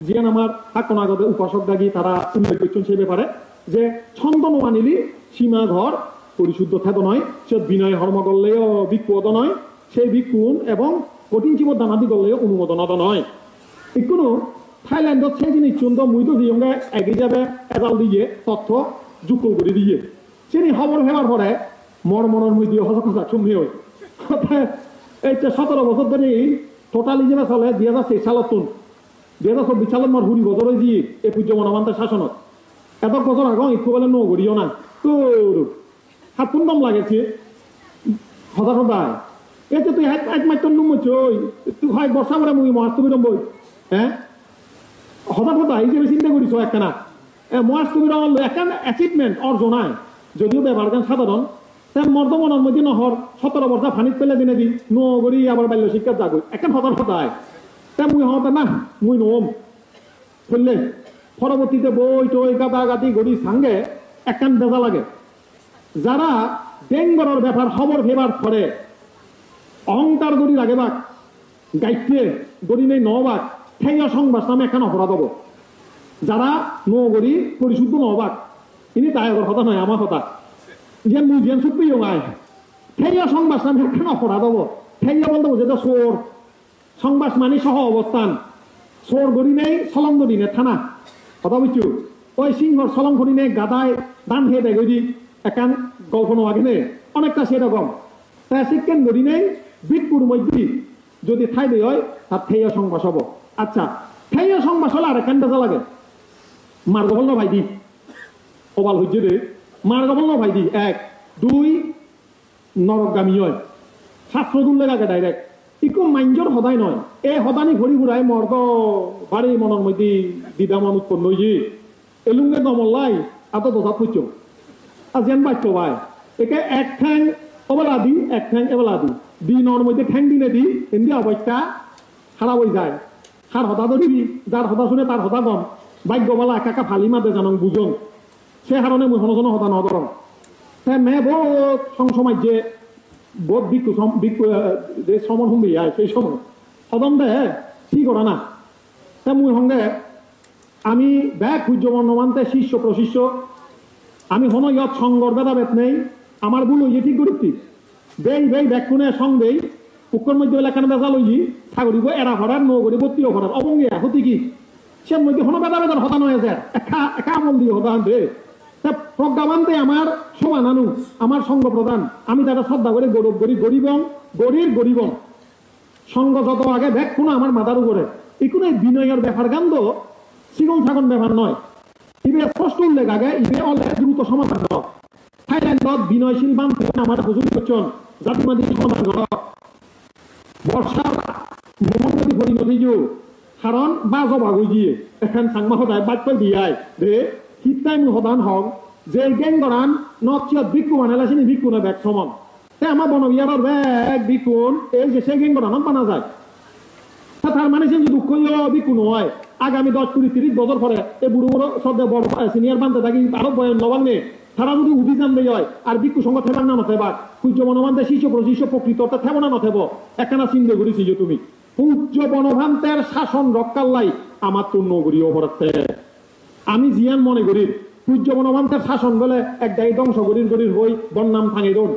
জিয়ান আমার হাকনাগত উপাসক দাগি তারা উল্লেখ করছেন সেই ব্যাপারে যে ছন্দ নোয়ানিলি সীমা ঘর পরিশুদ্ধ থাকো নয় সে বিনয় হর্ম করলেও বিক্ষুদ নয় সেই বিক্ষুণ এবং কঠিন জীব দানাদি করলেও অনুমোদনত নয় কোনো থাইল্যান্ডত সেই জিনিস চন্দ্র মুইতো দিয়ে এগিয়ে যাবে এজাল দিয়ে তথ্য যুক্ত করে দিয়ে সেই খবর ফেলার পরে মনের মধ্যে হজা চুম্বি হয় এই 17 বছর ধরে টোটালি যে চলে 2023 সালত 2024 সালত মোর হুড়ি বছর দিয়ে এই পূজ্য মনোমান্তের শাসনত এত বছর আগে একটু বলে নো করিও না তো হাত কুন্দম লাগেছে হজা সদায় এতে তুই এক মাত্র নুমছ তুই হয় বর্ষা করে মুই মাস তুমি বই হ্যাঁ হঠাৎ হঠাৎ হিসেবে চিন্তা করিস একখানা মাস তুমি একখান অ্যাচিভমেন্ট অর্জন হয় যদিও ব্যাপার গান সাধারণ তার মর্দমনের মধ্যে নহর 17 বছর ফানিত পেলে দিনে দি নো করি আবার বাল্য শিক্ষা যাগো একখান হঠাৎ হঠাৎ তা মুই হতা না মুই নম বুঝলে পরবর্তীতে বই টই গাদা গাদি গড়ি সাঙ্গে একখান বেজা লাগে যারা বেঙ্গরের ব্যাপার খবর ফেবার পরে অহংকার গড়ি লাগে বাক গাইতে গড়ি নেই নবাক ঠেঙ্গা সংবাদ নামে একখান অপরাধ হব যারা নগরী পরিশুদ্ধ নবাক ইনি তাইগর কথা নয় আমার কথা যে মুজিয়ান সুপ্রিয় গায় ঠেঙ্গা সংবাদ নামে একখান অপরাধ হব ঠেঙ্গা বলতে বোঝে সোর সংবাদ মানে সহ অবস্থান সোর গড়ি নেই সলং গড়ি নেই থানা কথা বুঝছো ওই সিংহর সলং গড়ি নেই গাদায় দান খেয়ে দেয় গড়ি একান গল্প নোয়াগে নে অনেকটা সেরকম তাই শিক্ষেন গড়ি নেই বিটপুর মধ্যে যদি ঠাই দেয় হয় তার ঠেইয়া সংবাস হব আচ্ছা ঠেইয়া সংবাস হলে আর এখান বেজা লাগে মার্গবল না ভাই দি অবাল হইছে রে মার্গবল না ভাই দি 1 2 নরকগামী হয় শাস্ত্র দুল লাগে ডাইরেক্ট ইকো মাইঞ্জর সদায় নয় এই সদানি ঘড়ি ঘুরাই মর্দ বাড়ি মনের মধ্যে দ্বিধামান উৎপন্ন হয়েছে এলুঙ্গে নমল্লাই এত দশাত হইছ আর যেন বাচ্য ভাই একে এক ঠ্যাং অবেলা দি এক ঠ্যাং এবেলা দি দিনের মধ্যে ঠ্যাং দিনে দি এমনি অবস্থা খারাপ হয়ে যায় সার হতা ধরিবি যার হতা শুনে তার হতা কম ভাগ্যবালা একা ফালি মাতে জানং বুঝং সে কারণে মুই হনজন হতা নধরম তাই মে বহুত সংসমাজ যে বহুত বিক্ষু যে সমন হুমবি আয় সেই সময় সদম দে ঠিক করা না তা মুই সঙ্গে আমি ব্যাগ সূর্য বর্ণমান্তে শিষ্য প্রশিষ্য আমি হন ইয়ত সঙ্গর ভেদাভেদ নেই আমার ভুল হইয়ে ঠিক করিতি বেই ব্যাগ কোনে সং দেই পুকুর মধ্যে এলাকানে বেজা লইছি ছাগরি গো এরা ভরার নো করি 32 ভরার অবঙ্গে হতি কি সে মধ্যে কোনো বেদাবেদার হতা নয় যে একা আমল দিয়ে হতা আনতে প্রজ্ঞাবান্তে আমার সমান আনু আমার সঙ্গ প্রদান আমি তারা শ্রদ্ধা করে গৌরব করি গরিব সঙ্গ যত আগে ব্যাগ কোনো আমার মাথার উপরে এগুলো বিনয়ের ব্যাপার গান তো চিকন ছাগন ব্যাপার নয় ইবে স্পষ্ট উল্লেখ আগে ইবে অনেক দ্রুত সমাধান থাইল্যান্ডত বিনয়শীল বান আমার হুজুর করছেন জাতিমাদি সমাধান কর বর্ষার মোহাম্মদী ভরি নদীজু কারণ বাজ বাগৈ দিয়ে এখন সাংমা সদায় বাক্য দিয়াই রে শীতটাই মোৰ সদান হওক যে গেং গৰান নচিয়ত বিক্ষু মানেলাচিনি বিক্ষু না বেগ সমান তাই আমার বনবিয়ারের বেগ বিক্ষুন এই যে সেই গেং গরানত বানা যায় তার মানে সে দুঃখ বিক্ষু নয় আগামী 10 20 30 বছর পরে এই বুড়ো বুড়ো সদ্য বড় সিনিয়র বানতে থাকি আরো বয়ন লবাং নে তারা যদি অভিযান দেয় হয় আর বিক্ষু সঙ্গ থেবার না নথেবা সূর্য বনভান্তে শিষ্য প্রশিষ্য প্রকৃত অর্থাৎ থেব না নথেব একখানা চিন্তা করেছি যে তুমি সূর্য বনভান্তের শাসন রক্ষার লাই আমার তো নগরী অপরাধে আমি জিয়ান মনে করি সূর্য বনভান্তের শাসন বলে এক দায়ী ধ্বংস গরির হই বন্যাম থাঙে দৌড়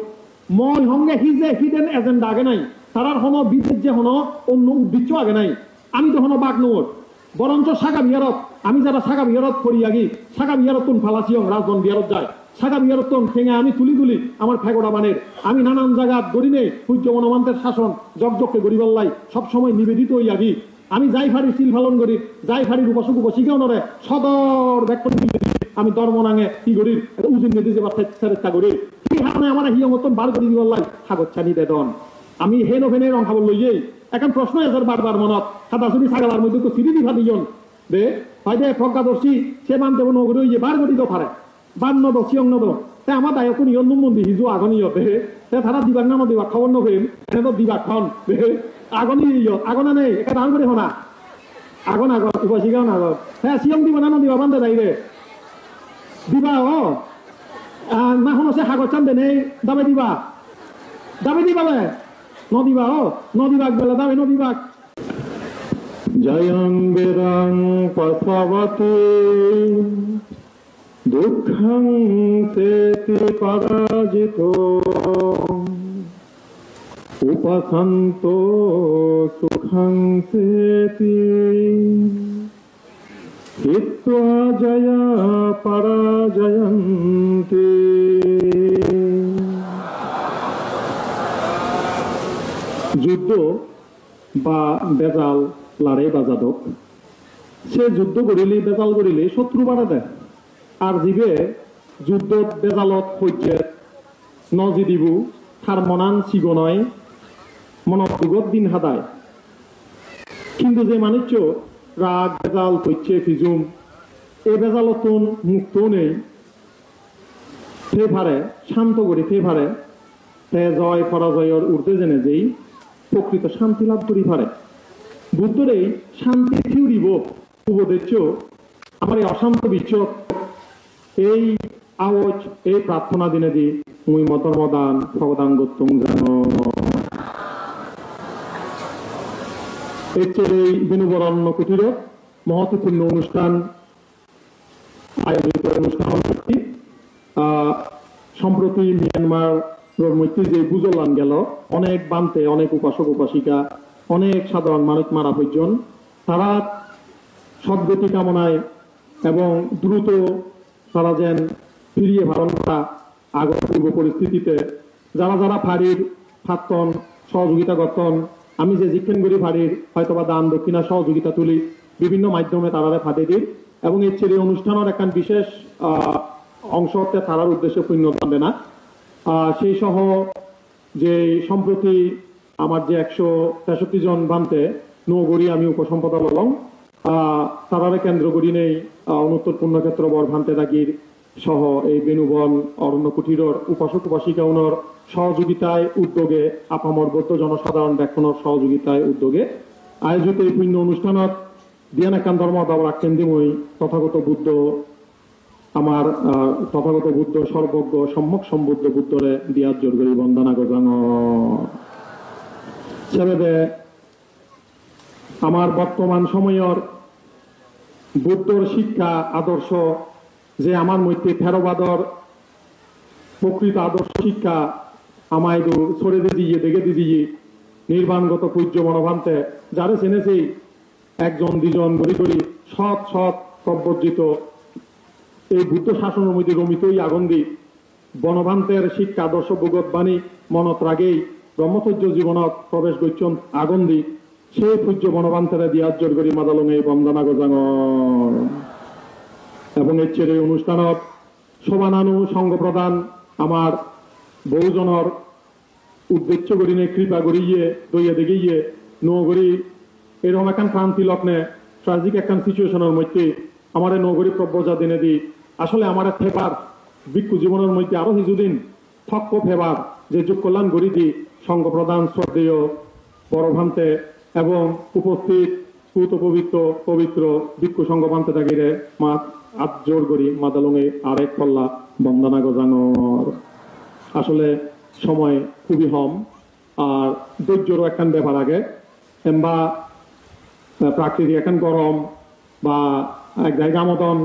মই সঙ্গে হিডেন এজেন্ডা আগে নাই তারার হন বিদেশ যে হন অন্য উদ্দেশ্য আগে নাই আমি তো হন বাঘ নোর বরঞ্চ সাগা বিহারত আমি যারা সাগা বিহারত করি আগি সাগা বিহারত তুন ফালাসিয়ং রাজবন বিহারত যায় সাগা বিহারত তুন ঠেঙে আমি তুলি আমার ফেগোড়া বানের আমি নানান জায়গাত গড়িনে সূর্য বনভান্তের শাসন জগজগকে গরিবাল্লাই সবসময় নিবেদিত হই আগি আমি যাই ফারি সিল ফালন করি যাই ফারি উপাসক উপাসিকাও নরে সদর ব্যাক আমি ধর্মনাঙে কি করি উজিন নদী যে চেষ্টা করি সেই কারণে আমার হিয় মতন বার করে দিবাল্লাই সাগর ছানি দেদন আমি হেন ওভেনে রং খাবার লই যাই এখন প্রশ্ন আছে বারবার মনত সাদা সুদি ছাগালার মধ্যে তো সিঁড়ি দিঘা দিজন দে হয় দে প্রজ্ঞাদর্শী সে বানতে নগরী ওই যে বার করি তো পারে বান্ন দো সিয়ং নদ তাই আমার দায়ক নিয়ন মন্দির হিজু আগনীয় দেহে তারা দিবাক নাম দিবা খবর নভেম এনে তো দিবাক খন দেহে আগনি আগনা নেই এটা দান করে হনা আগন উপাসিকাও না আগত হ্যাঁ সিয়ং দিবা না দিবা বান্ধে যাই রে দিবা না হন সে সাগর চান্দে নেই দাবে দিবা নদিবা নদিবাক বেলা দাবে নদিবাক জয়ং বেদং পশবতে দুঃখং সেতি পরাজিত উপসন্ত সুখং সেতি হিত্বা জয়া পরাজয়ন্তি। যুদ্ধ বা বেজাল লারে বা যাদক সে যুদ্ধ করিলে বেজাল করিলে শত্রু বাড়া দেয়। আর জীবে যুদ্ধ বেজালত সহ্যে নজি দিব তার মনান চিগনয় মনত দিন হাদায়। কিন্তু যে মানুষ রাগ বেজাল তৈছে ফিজুম এ বেজালতন মুক্ত নেই সে পারে শান্ত করি সে পারে সে জয় পরাজয়ের ঊর্ধ্বে জেনে যেই প্রকৃত শান্তি লাভ করি পারে। বুদ্ধর এই শান্তি থিউরিব উপদেশ্য আমার এই অশান্ত বিশ্ব এই আওয়াজ এই প্রার্থনা দিনে দি মুই মতর্মদান ভগদাঙ্গোত্তম জানো। এর চেয়ে এই বেনুবরণ্য কুটির মহত্বপূর্ণ অনুষ্ঠান আয়োজিত অনুষ্ঠান সম্প্রতি মিয়ানমার মধ্যে যে বুঝলাম গেল অনেক বান্তে অনেক উপাসক উপাসিকা অনেক সাধারণ মানুষ মারা পর্যন্ত তারা সদ্গতি কামনায় এবং দ্রুত তারা যেন ফিরিয়ে ভারণ করা আগত পূর্ব পরিস্থিতিতে যারা যারা ফাড়ির ফাত্তন সহযোগিতা গঠন আমি যে জিজ্ঞেন করি ফাড়ির হয়তোবা দান দক্ষিণা সহযোগিতা তুলি বিভিন্ন মাধ্যমে তারা ফাটে দিই এবং এর ছেড়ে অনুষ্ঠানের একটা বিশেষ অংশ তারার উদ্দেশ্যে পূর্ণ পাবে না। সেই সহ যে সম্প্রতি আমার যে 163 জন বানতে নৌগড়ি আমি উপসম্পাদক হলাম তারারে কেন্দ্র করি নেই অনুত্তর পুণ্যক্ষেত্র বর ভান্তে দাগির সহ এই বেনুবন অরণ্য কুটিরের উপাসক উপাসিকা উনর সহযোগিতায় উদ্যোগে আপামর বৌদ্ধ জনসাধারণ ব্যাখ্যানোর সহযোগিতায় উদ্যোগে আয়োজিত এই পুণ্য অনুষ্ঠানত দিয়ানাকান ধর্ম দাবরা কেন্দ্রময় তথাগত বুদ্ধ আমার তথাগত বুদ্ধ সর্বজ্ঞ সম্যক সম্বুদ্ধ বুদ্ধরে দিয়ার জোর করি বন্দনা গজাং ছেড়ে আমার বর্তমান সময়ের বুদ্ধর শিক্ষা আদর্শ যে আমার মধ্যে থেরবাদর প্রকৃত আদর্শ শিক্ষা আমায় ছড়ে দিয়ে দেখে দিয়ে নির্বাণগত পূজ্য মনোভান্তে যারে চেনেছি একজন দুজন গড়ি গড়ি সৎ সৎ প্রবর্জিত এই বুদ্ধ শাসনের মধ্যে রমিতই আগন্দি বনভান্তের শিক্ষা আদর্শ ভগত বাণী মনত রাগেই ব্রহ্মচর্য জীবনত প্রবেশ করছেন আগন্দি সেই পূজ্য বনভান্তেরা দিয়ার জোর করি মাদালং এই বন্দনা গজাং এবং এর ছেড়ে অনুষ্ঠানত শোভানানু সঙ্গ প্রদান আমার বহুজনের উদ্দেশ্য করি নে কৃপা করিয়ে দইয়ে দেখিয়ে নৌগরি এরকম একখান ক্রান্তি লগ্নে ট্রাজিক একখান সিচুয়েশনের মধ্যে আমার নৌগরি প্রব্রজা দিনে দি আসলে আমার ফেবার ভিক্ষু জীবনের মধ্যে আরো কিছুদিন থক্ক ফেবার যে যোগ কল্যাণ গড়ি দি সঙ্গ প্রদান শ্রদ্ধেয় বড়ভান্তে এবং উপস্থিত পুত পবিত্র পবিত্র ভিক্ষু সঙ্গ ভান্তে থাকিরে মা আত জোর করি মাদালুঙে আরেক পল্লা বন্দনা গজাঙর। আসলে সময় খুবই কম আর ধৈর্যরও একখান ব্যাপার আগে এমবা প্রাকৃতিক এখন গরম বা এক জায়গা মতন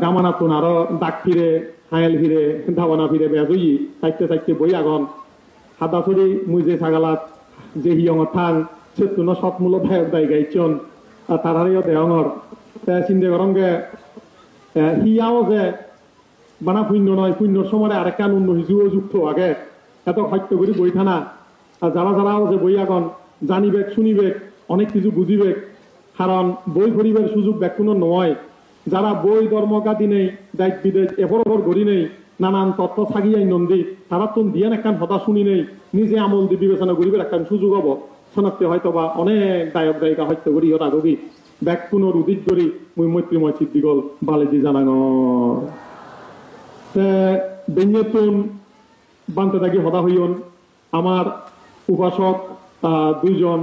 গামানাতুন আরো ডাক ফিরে হায়াল ফিরে ধাবানা ফিরে বেজই থাকতে থাকতে বই আগন হাদা ছড়ি মুই যে ছাগালাত যে হিয়ঙ থান সেতুন সৎমূল দায়ক দায় গাইছন তারারিও দেহঙর চিন্তা করমগে হিয়াও যে বানা শূন্য নয় শূন্যর সময় আরেকটা অন্য হিজুও যুক্ত আগে এত সত্য করি বই থানা আর যারা যারাও যে বই আগন জানিবেক শুনিবেক অনেক কিছু বুঝিবেক কারণ বই পড়িবার সুযোগ ব্যাকুনো নয় যারা বই ধর্মকাদি নেই দায়িত্ব বিদেশ এপর ওপর গড়ি নেই নানান তথ্য ছাগিয়াই নন্দী তারা তো দিয়ান একখান হতা শুনি নেই নিজে আমল দিয়ে বিবেচনা করিবার একখান সুযোগ হব শোনাতে হয়তো বা অনেক দায়ক দায়িকা হত্য করি ওরা গবি ব্যাকুনোর উদিত করি মুই মৈত্রীময় চিদ্দিগল বালেদি জানাঙ বেঞ্জেতুন বানতে থাকি হতা হইয়ন আমার উপাসক দুইজন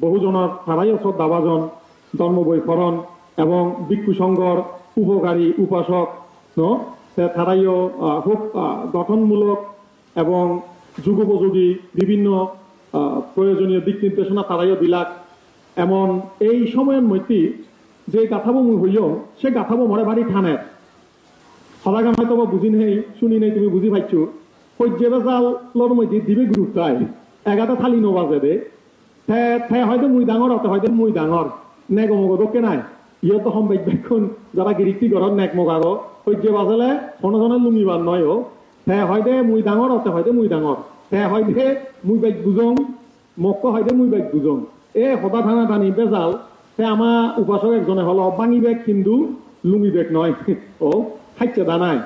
বহুজনের তারাই দাবাজন ধর্ম বৈফরণ এবং ভিক্ষু সংঘর উপকারী উপাসক তারাইও খুব গঠনমূলক এবং যুগোপযোগী বিভিন্ন প্রয়োজনীয় দিক নির্দেশনা তারাইও দিলাক এমন এই সময়ের মধ্যে যে গাথাবো মুই হইও সে গাথাবো মরে বাড়ি ঠানের সদাগান হয়তো বুঝি নেই শুনি নেই তুমি বুঝি পাইছো সহ্যে বেজাল লর মধ্যে দিবে গ্রুপটাই এগাটা থালি নবাজে দে হয়তো মুই ডাঙর হতে হয়তো মুই ডাঙর নেক অমগদকে নাই ইয়ে তো সম্বেক্ষণ যারা গিরিক্তি ঘৰত নেক মগারো সহ্যে বাজালে জনে লুঙিবার নয় ও হয়তো মুই ডাঙর হতে হয়তো মুই ডাঙর হয়তো মুই বাইক বুঝং মক্ক হয়তো মুই বাইক বুঝং এ সদা থানা টানি বেজাল আমার উপাসক একজনে হলো বাঙি বেগ কিন্তু লুঙি বেগ নয় ও হাইচে দানাই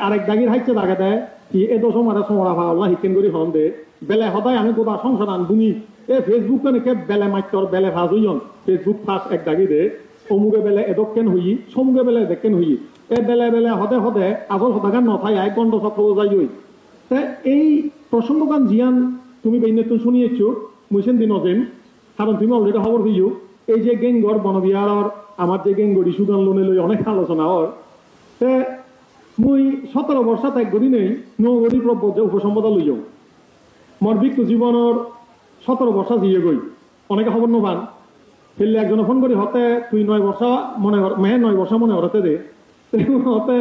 আরেক দাগির হাইচে দাগে দেয় কি এ দশম আরে সমরা ভাল্লা হিকেন করি হন দে বেলে সদায় আমি গোটা সংসার আনবুনি এ ফেসবুক কেনেকে বেলে মাইটর বেলে ভাজ হইন ফেসবুক ফার্স্ট এক দাগি দে অমুকে বেলে এদকেন হই সমুকে বেলে দেখেন হই এ বেলে বেলে হদে হদে আগল সদাগান নথাই এক গণ্ড ছাত্র যাই হই এই প্রসঙ্গগান জিয়ান তুমি বেইনেতুন শুনিয়েছো মুইসেন দিন অজেন কারণ তুমি অলরেডি খবর হইও এই যে গেঙ্গর বনবিহার আমার যে গেঙ্গরি সুদান লোনে লই অনেক আলোচনা হর মুই 17 বর্ষাত এক গড়ি নেই নগরী প্রব্য যে উপসম্পদা লইও মোর ভিক্ষু জীবনের 17 বর্ষা জিয়ে গই অনেকে খবর নবান ফেললে একজনে ফোন করি হতে তুই 9 বর্ষা মনে মেহে 9 বর্ষা মনে হতে দে হতে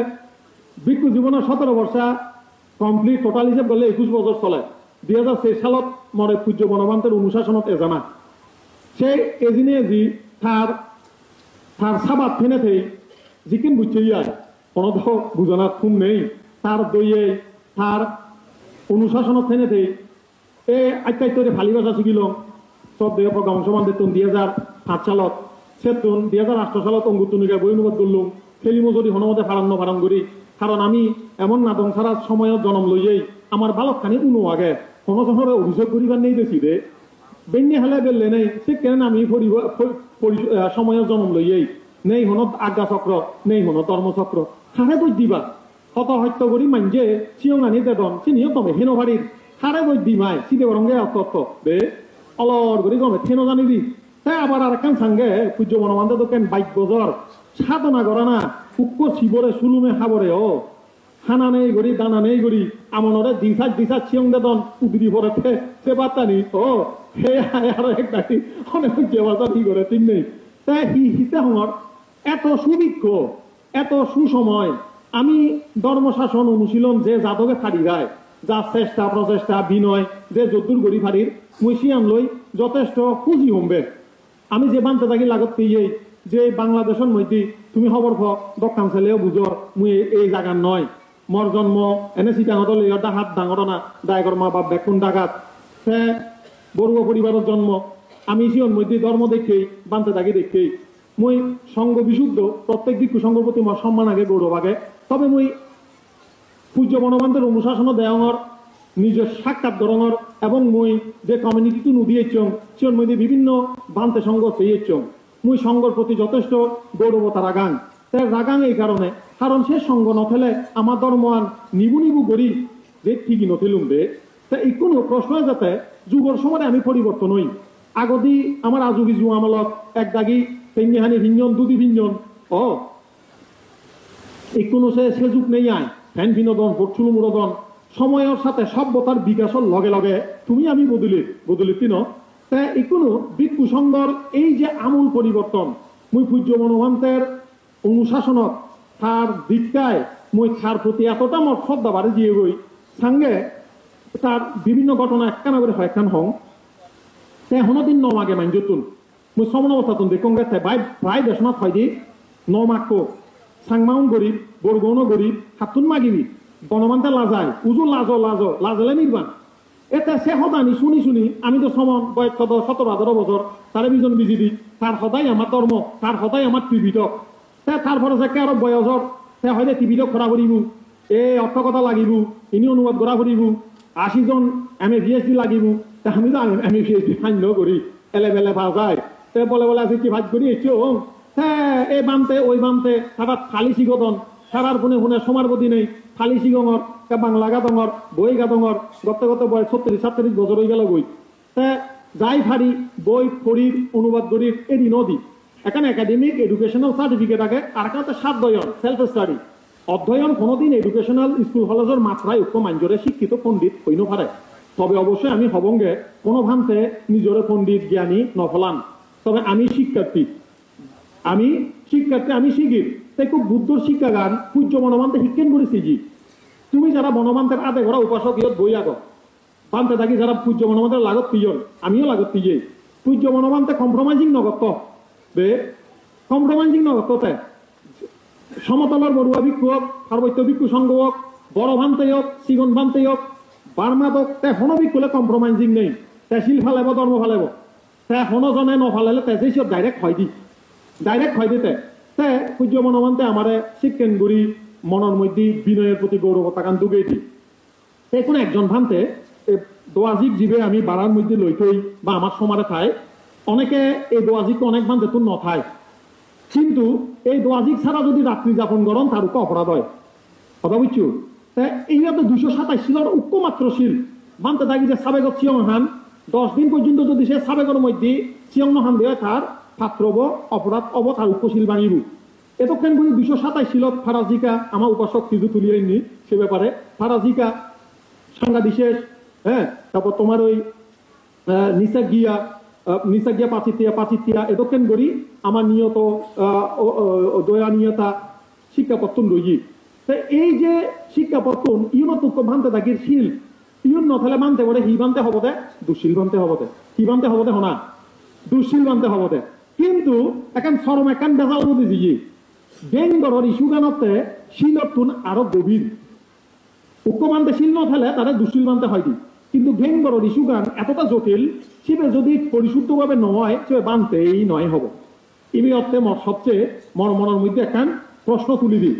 ভিক্ষু জীবনের 17 বর্ষা কমপ্লিট টোটাল হিসেব করলে 21 বছর চলে 2006 সালত মরে পূজ্য বনবান্তের অনুশাসনত এজানা সে এজিনে জি তার সাবাত ফেনেতে জিকিন বুঝছে ইয়ার কোনো তো বুঝনা খুন নেই তার দইয়ে তার অনুশাসনত ফেনেতে এ আত্মাইতরে ফালি ভাষা শিখিল শ্রদ্ধেয় প্রজ্ঞা অংশমান দিতুন 2007 সালত সেতুন 2008 সালত অঙ্গুতুনিকা বই অনুবাদ করলুম খেলিমো যদি হনমতে ফারান্ন ফারান করি কারণ আমি এমন নাদং ছাড়া সময়ত জন্ম লইয়েই আমার বালকখানি উনো আগে কোনো শহরে অভিযোগ করিবার নেই বেশি রে বেন্যে হেলে বেললে নেই সে কেন আমি সময়ের জন্ম লইয়েই নেই হনত আজ্ঞা চক্র নেই হনত ধর্মচক্র হারে বই দিবা হত হত্য করি মানজে চিয়ঙানি দেদন চিনিও তমে হেনো ভারির হারে বই দিমাই চিদে বরঙ্গে অত বে অলর করি গমে থেনো জানিবি তাই আবার আর কেন সাঙ্গে পূজ্য বনবান্ধব তো কেন বাইক বজর সাধনা করা না উক্ক শিবরে সুলুমে হাবরে ও খানা নেই গড়ি দানা নেই গড়ি আমনরে দিশা চিয়ং দেদন উদরি ভরে সে বার্তানি ও হে আরো একটা অনেক যে বার্তা কি করে ঠিক নেই তাই হিতে হমর এত সুবিক্ষ এত সুসময় আমি ধর্মশাসন অনুশীলন যে যাদকে ফাড়ি যায় যার চেষ্টা প্রচেষ্টা বিনয় যে যদুর গড়ি ফাড়ির মুইসিয়ান লই যথেষ্ট পুঁজি হমবে আমি যে বানতে থাকি লাগত পেয়েই যে বাংলাদেশের মধ্যে তুমি খবর দক্ষাণ ছেলেও বুঝর মুই এই জায়গার নয় মর জন্ম এনে চিটাঙত লেগা হাত ডাঙর না দায়গর মা বাপ বেকুন ডাকাত সে বড়ুয়া পরিবারের জন্ম আমি সিয়ন মধ্যে ধর্ম দেখেই বানতে থাকি দেখেই মুই সঙ্গ বিশুদ্ধ প্রত্যেক ভিক্ষু সংঘর প্রতি মোর সম্মান আগে গৌরব আগে তবে মুই পূজ্য বনবান্তের অনুশাসন দেওয়ার নিজের সাক্ষাৎ ধরনের এবং মুই যে কমিউনিটি নুদিয়েছং সিয়ন মধ্যে বিভিন্ন বান্তে সংঘ চেয়েছং মুই সংঘর প্রতি যথেষ্ট গৌরবতা রাগাং তাই রাগাং এই কারণে কারণ সে সঙ্গ নথেলে আমার ধর্মান নিবু করি যে ঠিকই নথিলুম দে তা এই কোনো প্রশ্ন যাতে যুগর সময় আমি পরিবর্তন হই আগদি আমার আজুগি জু আমলত এক দাগি পেন্নিহানি ভিঞ্জন দুদি ভিঞ্জন ও এই কোনো সে যুগ নেই আয় ফ্যান বিনোদন ভোটচুলু মুরোদন সময়ের সাথে সভ্যতার বিকাশের লগে লগে তুমি আমি বদলি তিন তা এই কোনো ভিক্ষু সংঘর এই যে আমূল পরিবর্তন মুই পূজ্য বনবান্তের অনুশাসনত তার দীক্ষায় মই তার প্রতি এতটা মত শ্রদ্ধা বাড়ি দিয়ে গই সঙ্গে তার বিভিন্ন ঘটনা একখানা করে হয় একখান হং তে হনদিন নমাগে মান যতুন মই সমন অবস্থাতুন দেখুন গেছে প্রায় দেশনাথ হয় দি নমাক্য সাংমাউন গরিব বরগৌন গরিব হাতুন মাগিবি বনবান্তে লাজায় উজু লাজলে নির্বাণ এতে সে সদানি শুনি আমি তো সমন বয়স 17-18 বছর তারে বিজন বিজি দি তার সদাই আমার ধর্ম তার সদাই আমার ত্রিবিধক তারপরে যে আরো বয়সর সে হয়তো টিভিটো খরা করিব অর্থ কথা লাগিব ইনি অনুবাদ করা করিব 80 জন এম এ পিএইচডি লাগিব আমি তো এম এ পিএইচডি ফাইন করি এলে বেলে ভাজায় বলে আছে কি ভাজ করি হ্যাঁ এই বামতে ওই বামতে সারা ফালি শিগতন সারার ফোনে সমার প্রতি নেই ফালি শিগঙর বাংলা গাদঙর বই গাদঙর গত বয়স 36-37 বছর হয়ে গেল বই যাই ফারি বই পড়ির অনুবাদ করির এদি নদী এখানে একাডেমিক এডুকেশনাল সার্টিফিকেট আগে আর একটা সাধ্যয়ন সেলফ স্টাডি অধ্যয়ন কোনোদিন এডুকেশনাল স্কুল কলেজের মাত্রায় উক্ত মাঞ্জরে শিক্ষিত পণ্ডিত হইন পারে তবে অবশ্যই আমি হবঙ্গে কোনো ভান্তে নিজরে পণ্ডিত জ্ঞানী নফলান, তবে আমি শিক্ষার্থী, আমি শিখির তাই খুব বুদ্ধর শিক্ষাগান পূজ্য মনোবান্তে শিক্ষেন করেছি জি। তুমি যারা বনবান্তের আদে ঘোরা উপাসক ইয়ত বই আগ বান্তে থাকি যারা পূজ্য মনোবান্তের লাগত পিজন, আমিও লাগত পিজে পূজ্য মনোবান্তে কম্প্রোমাইজিং নগত বে কম্প্রোমাইজিং নগততে সমতলের বড়ুয়া ভিক্ষু হোক, পার্বত্য ভিক্ষু সংঘ হোক, বড় ভান্তে হোক, সিগন ভান্তে হোক, বার্মাত হোক, তে হনো ভিক্ষুলে কম্প্রোমাইজিং নেই, তে শিল ফালেব ধর্ম ফালেব, তে হনো জনে নফালেলে তেজে সব ডাইরেক্ট হয় দিতে তে পূজ্য মনোবান্তে আমারে শিক্ষেন গুড়ি মনের মধ্যে বিনয়ের প্রতি গৌরবতাকান দুগেই দি কোনো একজন ভান্তে দোয়াজিক জীবে আমি বাড়ার মধ্যে লইতই বা আমার সমারে খায় অনেকে এই দোয়াজিককে অনেক ভান্তে তুন নথায়, কিন্তু এই দোয়াজিক ছাড়া যদি রাত্রি যাপন করেন তার উপর অপরাধ হয় কথা বুঝছো। এইভাবে 227 শিলর ঐক্যমাত্রশীল মানতে থাকি যে সাবেগত চিয়ং হান 10 দিন পর্যন্ত যদি সে সাবেগর মধ্যে চিয়ং হান দেয় তার পাত্রব অপরাধ অব তার ঐক্যশীল ভাঙিব। এতক্ষণ বলি 227 শিলত ফারাজিকা আমার উপাসক কিছু তুলিয়ে নি সে ব্যাপারে ফারাজিকা সাংঘা বিশেষ, হ্যাঁ তারপর তোমার ওই নিচা গিয়া পাচিতিয়া এতক্ষণ করি আমার নিয়ত দয়া নিয়তা শিক্ষাপত্র রইজি। এই যে শিক্ষাপত্র ইউনতুক ভান্তে থাকির শিল ইউন নথালে মানতে পারে হি বানতে হব দে দুশীল বানতে হব দে কি বানতে হব দে হনা দুশীল বানতে হব দে, কিন্তু এখন সরম একান বেজাল মধ্যে দিই বেঙ্গরের ইস্যু গানতে শিলতুন আরো গভীর উক্ক বানতে শিল নথালে তারা দুশীল বানতে হয় দি, কিন্তু বেঙ্গরের ইস্যু গান এতটা জটিল শিবে যদি পরিশুদ্ধভাবে নয় সে বানতেই নয় হব। ইবি অর্থে সবচেয়ে মনের মধ্যে একখান প্রশ্ন তুলি দিই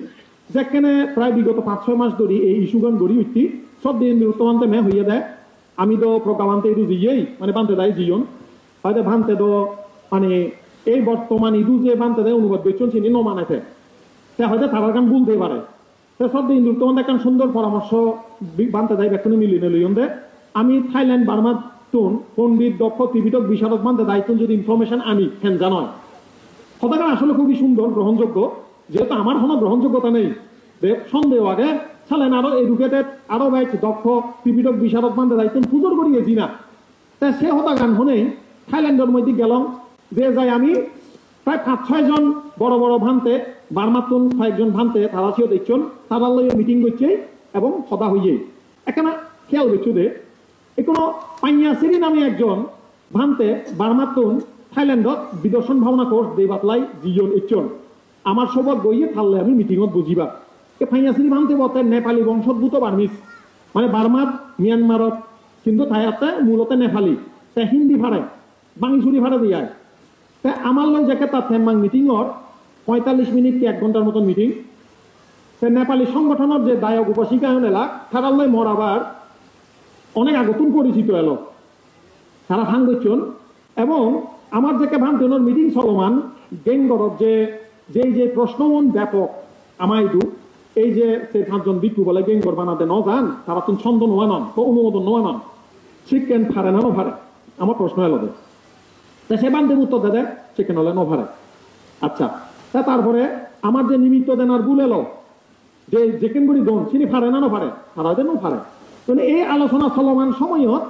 যেখানে প্রায় বিগত 5-6 মাস ধরে এই ইস্যু গান গড়ি উঠতি সব দিন বিরুদ্ধমান্তে মে হইয়া দেয় আমি তো প্রকামান্তে ইদু জিয়েই মানে বানতে দেয় জিয়ন হয়তো ভান্তে তো মানে এই বর্তমান ইদু যে বানতে দেয় অনুবাদ বেচন চিনি ন মানাইছে সে হয়তো তার গান বলতে পারে সে সব দিন বিরুদ্ধমান্তে একটা সুন্দর পরামর্শ বানতে দেয় বেক্ষণে মিলিয়ে লইন দে আমি থাইল্যান্ড বার্মা তুন পণ্ডিত দক্ষ ত্রিপিটক বিশারদ বানতে দায়িত্ব যদি ইনফরমেশন আনি হেন জানয় কথাটা আসলে খুবই সুন্দর গ্রহণযোগ্য, যেহেতু আমার কোনো গ্রহণযোগ্যতা নেই সন্দেহ আগে ছালেন আরো এডুকেটেড আরো বাইক দক্ষ ত্রিপিটক বিশারদ বানতে দায়িত্ব পুজোর করিয়েছি না তা সে হতা গান হনেই থাইল্যান্ডের মধ্যে গেলাম যে যাই আমি প্রায় 5-6 জন বড় বড় ভান্তে বার্মাতুন কয়েকজন ভান্তে তারা ছিল দেখছেন তারা লইয়ে মিটিং করছে এবং হতা হইয়ে এখানে খেয়াল দেখছো দে কোনো পাইয়াসিরি নামে একজন ভান্তে বার্মাতুন থাইল্যান্ডত বিদর্শন ভাবনা কোর্স দে বাতলাই জিজন ইচ্ছন আমার সবক গইয়ে থাললে আমি মিটিংত বুঝিবা এ ফাইয়াসিরি ভান্তে বলতে নেপালি বংশোদ্ভূত বার্মিস মানে বার্মাত মিয়ানমারত কিন্তু তাইতে মূলত নেপালি তে হিন্দি ভাড়ে বাঙিচুরি ভাড়া দিয়ে তে আমার লোক যাকে তার থেনমাং মিটিংর 45 মিনিট কি 1 ঘন্টার মতো মিটিং তে নেপালি সংগঠনের যে দায়ক উপাসিকা এলা তারাল্লাই মর আবার অনেক আগতুন পরিচিত এলো তারা ভাঙ করছেন এবং আমার যাকে ভান্তেনের মিটিং চলমান গেঙ্গরত যে প্রশ্নমন ব্যাপক আমাইদু এই যে সে 5 জন বিক্ষু বলে গেঙ্গর বানাতে ন যান তারা তুমি ছন্দ নোয়া নন বা অনুমোদন নোয়া নন চিকেন ফারে না ভারে আমার প্রশ্ন এলো দে সে বান্ধব উত্তর দে চিকেন হলে ভারে আচ্ছা তা তারপরে আমার যে নিমিত্ত দেনার ভুল এলো যে যেকেন গুড়ি দন চিনি ফারে না ভারে তারা যে ফারে মানে এই আলোচনা চলমান সময়ত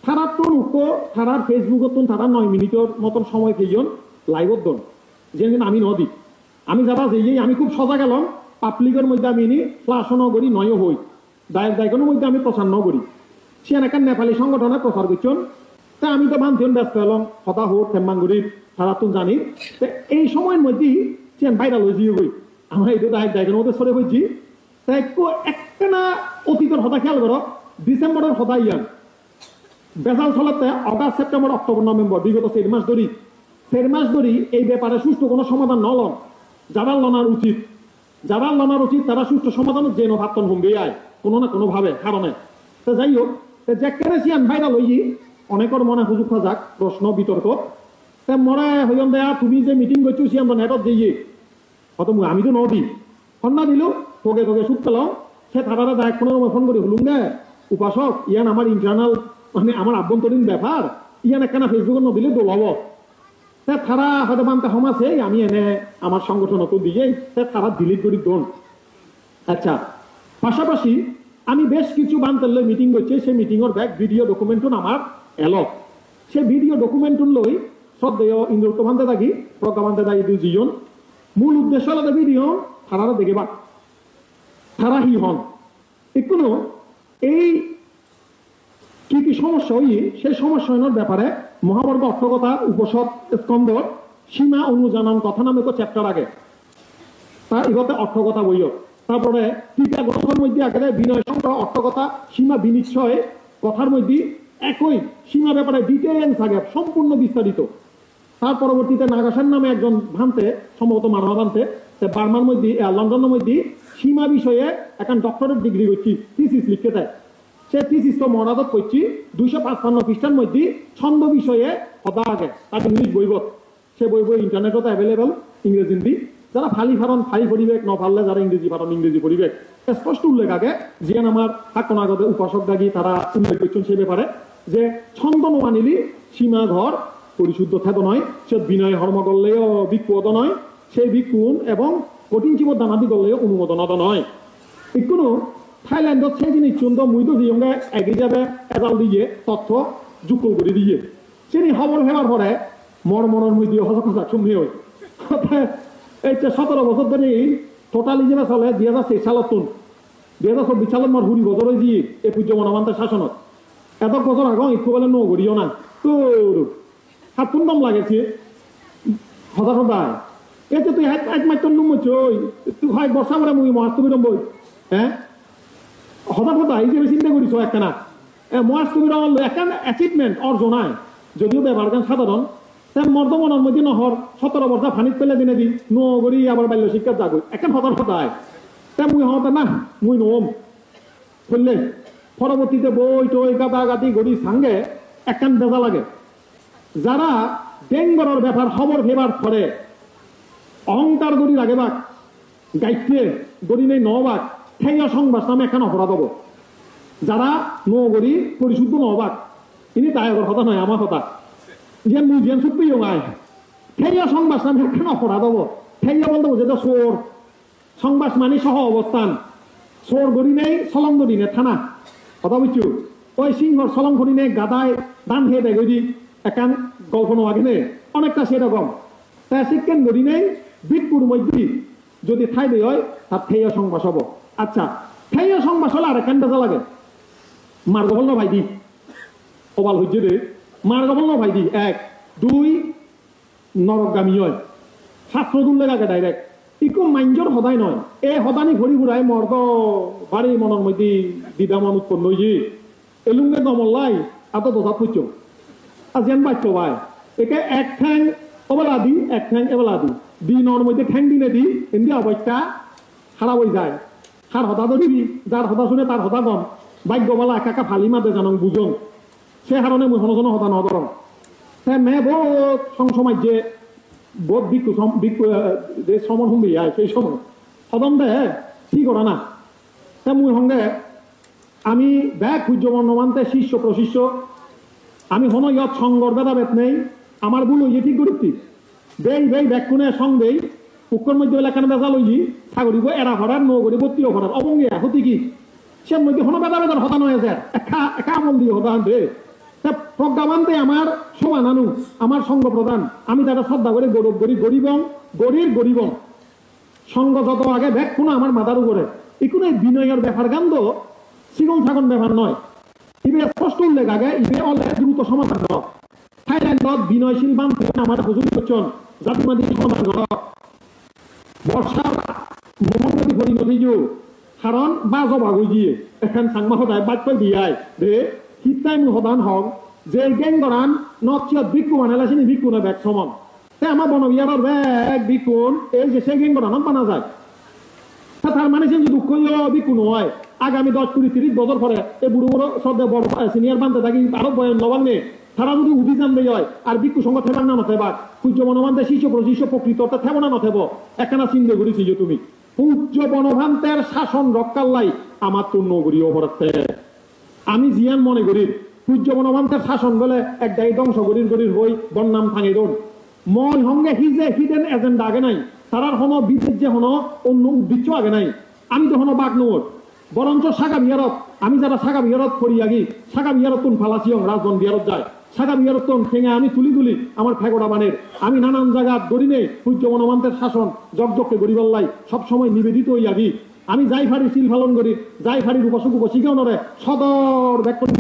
তারার তোর উক্ত তারার ফেসবুকত তারা 9 মিনিটের মতন সময় পেয়েছেন লাইভত দন যে আমি নদী আমি যারা যে আমি খুব সজা গেলাম পাবলিকের মধ্যে আমি ফ্লাশও নগরী নয় হই দায়কের মধ্যে আমি প্রচার নগরী সে একটা নেপালি সংগঠনে প্রচার করছেন তা আমি তো বান্ধন ব্যস্ত এলাম হতা হোক থেম্মাঙ্গুড়ির তারা তো জানি এই সময়ের মধ্যেই সে ভাইরাল হয়ে দিয়ে গই আমার এই দায়কের মধ্যে সরে হয়েছি তাই একটা না অতীতের হতা খেয়াল করো ডিসেম্বরের হতা ইয়ান বেজাল চলাতে অগাস্ট সেপ্টেম্বর অক্টোবর নভেম্বর বিগত 4 মাস ধরি এই ব্যাপারে সুষ্ঠু কোনো সমাধান নলন যাবার লনার উচিত তারা সুষ্ঠু সমাধান যে ভাবতন হুমবে আয় কোনো না কোনো ভাবে কারণে তো যাই হোক যেখানে সিয়ান ভাইরাল হই অনেকের মনে সুযোগ যাক প্রশ্ন বিতর্ক তা মনে হইন দেয়া তুমি যে মিটিং করছো সিয়ান নেটত দিয়ে হয়তো আমি তো নদী ফন্না দিল তোকে সুখ পেলাম সে তারা দায়ক ফোন করে হলুম গে উপাসক ইয়ান আমার ইন্টারনাল মানে আমার আভ্যন্তরীণ ব্যাপার ইয়ান একখানা ফেসবুকের নদিলে দোলাব তারা হয়তো বানতে সমাজে আমি এনে আমার সংগঠন তো দিয়ে তারা ডিলিট করি দন। আচ্ছা পাশাপাশি আমি বেশ কিছু বান্তল্য মিটিং করছি, সেই মিটিংয়ের ব্যাক ভিডিও ডকুমেন্টুন আমার এলো। সেই ভিডিও ডকুমেন্টুন লই শ্রদ্ধেয় ইন্দ্রত্ব বান্ধে থাকি প্রজ্ঞা বান্ধে থাকি দুজন। মূল উদ্দেশ্য হলো ভিডিও তারা দেখে বা তারা হি হন এখনো এই কি কি সমস্যা হই সেই সমস্যার ব্যাপারে মহাবর্গ অর্থকথা উপসদ স্কন্ধ সীমা অনুজানন কথা নামে চ্যাপ্টার আগে তার এগোতে অর্থকথা বইও। তারপরে টিকা গ্রন্থের মধ্যে আগে বিনয় সংখ্যা অর্থকথা সীমা বিনিশ্চয় কথার মধ্যে একই সীমা ব্যাপারে ডিটেলস আগে সম্পূর্ণ বিস্তারিত। তার পরবর্তীতে নাগাসান নামে একজন ভান্তে সম্ভবত মানবা ভান্তে বার্মার মধ্যে লন্ডনের মধ্যে সীমা বিষয়ে এখন ডক্টরেট ডিগ্রি করছি থিসিস লিখতে দেয়। সে থিসিস তো মনাদত করছি 255 পৃষ্ঠার মধ্যে ছন্দ বিষয়ে হতা আগে তার ইংলিশ বইবত। সে বই ইন্টারনেটত অ্যাভেলেবল ইংরেজি হিন্দি। যারা ফালি ফারণ ফালি পরিবেশ ন পারলে যারা ইংরেজি ফারণ ইংরেজি পরিবেশ স্পষ্ট উল্লেখ আগে জিয়ান আমার হাক্কনাগত উপাসক দাগি তারা উল্লেখ করছেন সে ব্যাপারে যে ছন্দ নোয়ানিলি সীমা ঘর পরিশুদ্ধ থাকো নয়, সে বিনয় হর্ম করলেও বিক্ষুদ নয়, সেই বিক্ষুণ এবং কঠিন জীব দানাদি করলেও অনুমোদনত নয়। এখনো থাইল্যান্ডত সেই জিনিস চন্দ্র মুইতো দিয়ে এগিয়ে যাবে এজাল দিয়ে তথ্য যুক্ত করে দিয়ে সেই খবর ফেলার পরে মনের মধ্যে হসা চুম্বি হয়। এই 17 বছর ধরে টোটাল হিসেবে চলে 2023 সালত 2024 সালত মোর 20 বছর হয়ে দিয়ে এই পূজ্য মনোমান্তের শাসনত এত বছর আগে একটু বলে ন করিও না তো হাত দম লাগেছে হতা সদায় এতে তুই এক মাত্র নুমছ তুই হয় বর্ষা করে মুই মাস তুমি বই হ্যাঁ হতা সদায় হিসেবে চিন্তা করিস একখানা মাস তুমি একখান অ্যাচিভমেন্ট অর্জন হয় যদিও ব্যাপার গান সাধারণ তার মর্দমনের মধ্যে নহর 17 বছর ফানিত পেলে দিনে দি নগরী আবার বাল্য শিক্ষা জাগুই এখন হতার হতায় তা মুই হতা না মুই নম বললে পরবর্তীতে বই টই গাদা গাদি গড়ি সাঙ্গে একখান বেজা লাগে যারা বেঙ্গরের ব্যাপার খবর ফেবার পরে অহংকার গড়ি লাগে বাক গাইতে গড়ি নেই নবাক ঠেঙ্গা সংবাদ নামে একখান অপরাধ হব। যারা নগরী পরিশুদ্ধ নবাক ইনি দায়গর হতা নয় আমার হতা যে মিউজিয়াম সুপ্রি আয় ঠেঙ্গা সংবাদ নামে একখান অপরাধ হব। ঠেঙ্গা বলতে বোঝে চোর সংবাদ মানে সহ অবস্থান চোর গড়ি নেই সলং গড়ি নেই থানা কথা বুঝছো ওই সিংহর সলং গড়ি নেই গাদায় দান খেয়ে দেয় গড়ি একান গল্প নাগে অনেকটা সেরকম তাই শিক্ষেন গড়ি নেই বিটপুর মধ্যে যদি ঠাই দেয় হয় তার ঠেইয়া সংবাস হব। আচ্ছা ঠেইয়া সংবাস হলে আর একান বেজা লাগে মার্গবল না ভাই দি অবাল হইছে রে মার্গবল না ভাই দি 1 2 নরকগামী হয় শাস্ত্র দুল লাগে ডাইরেক্ট ইকো মাইঞ্জর সদায় নয় এ সদানি ঘড়ি ঘুরাই মর্গ বাড়ি মনের মধ্যে দ্বিধামন উৎপন্ন হয়েছে এলুঙ্গে গমল্লাই এত দশা খুঁজ যেন বাচ্য ভাই একে এক ঠ্যাং অবেলা দি এক ঠ্যাং এবেলা দি নর মধ্যে ঠ্যাং দিনে দি এমনি অবস্থা খারাপ হয়ে যায় সার হতা তো দিবি যার হতা শুনে তার হতা কম ভাগ্যবেলা একা ফালি মাতে জানং বুঝং সে কারণে মুই হনজন হতা নধরম তাই মে বহুত সংসমাজ যে বহুত বিক্ষু যে সমন হুঙ্গি আয় সেই সময় সদম দে ঠিক করা না তা মুই সঙ্গে আমি ব্যাগ সূর্য বর্ণমান্তে শিষ্য প্রশিষ্য আমি হন ইয়ত সংগর ভেদাভেদ নেই আমার ভুল হইয়ে ঠিক করছি বেই ব্যাগ কোনে সং দেই পুকুর মধ্যে এলাকানে বেজা লইছি ছাগরিব এরা ভরার ন করিব 30 ভরার অবঙ্গে হতি কি সে মধ্যে হন ভেদাভেদর হতা নয় যে একা আমল দিয়ে হতা আনতে প্রজ্ঞাবান্তে আমার সমান আনু আমার সঙ্গ প্রদান আমি তারা শ্রদ্ধা করে গৌরব করি গরিব সঙ্গ যত আগে ব্যাগ কোনো আমার মাথার উপরে এগুলো বিনয়ের ব্যাপার গান তো চিকন ছাগন ব্যাপার নয় ইবে স্পষ্ট উল্লেখ আগে ইবে অনেক দ্রুত সমাধান কর থাইল্যান্ডত বিনয়শীল বান আমার হুজুর করছেন জাতিমাদি সমাধান কর বর্ষা মোহাম্মদী ঘড়ি নদীজু কারণ বাজ বাগৈ দিয়ে এখন সাংমা সদায় বাক্য দিয়াই দে হিতাই মু সদান হক যে গেং গরান নচিয়ত বিক্ষু বানাইলাছিনি বিক্ষু না ব্যাগ সমান তাই আমার বনবিয়ারের ব্যাগ বিক্ষুন এই যে সে গেং গরানত বানা যায় তার মানে সে দুঃখ বিক্ষু নয় আগামী 10 20 30 বছর পরে এই বুড়ো বুড়ো সদ্য বড় সিনিয়র বানতে থাকি আরো বয়ন লবান নেই তারা যদি অভিযান দেয় হয় আর বিক্ষু সঙ্গ থেবার না নথেবা সূর্য বনভান্তে শিষ্য প্রশিষ্য প্রকৃত অর্থাৎ থেব না নথেব একখানা চিন্তা করেছি যে তুমি সূর্য বনভান্তের শাসন রক্ষার লাই আমার তো নগরী অপরাধে আমি জিয়ান মনে করি সূর্য বনভান্তের শাসন বলে এক দায়ী ধ্বংস গরির হই বন্যাম থাঙে দৌড় মই সঙ্গে হিডেন এজেন্ডা আগে নাই তারার হন বিদেশ যে হন অন্য উদ্দেশ্য আগে নাই আমি তো হন বাঘ নোট বরঞ্চ সাগা বিহারত আমি যারা সাগা বিহারত করিয়াগি সাগা বিহারত তুন ফালাসিয়ং রাজবন বিহারত যায় সাগা বিহারত তুন ঠেঙে আমি তুলি আমার ফেগোড়া বানের আমি নানান জায়গা দরিনে সূর্য মনোমান্তের শাসন জগজগকে গরিবাল্লাই সবসময় নিবেদিত হইয়াগি আমি যাই ফারি সিল ফালন করি যাই ফারি উপাসক উপাসিকাও নরে সদর ব্যাকরণ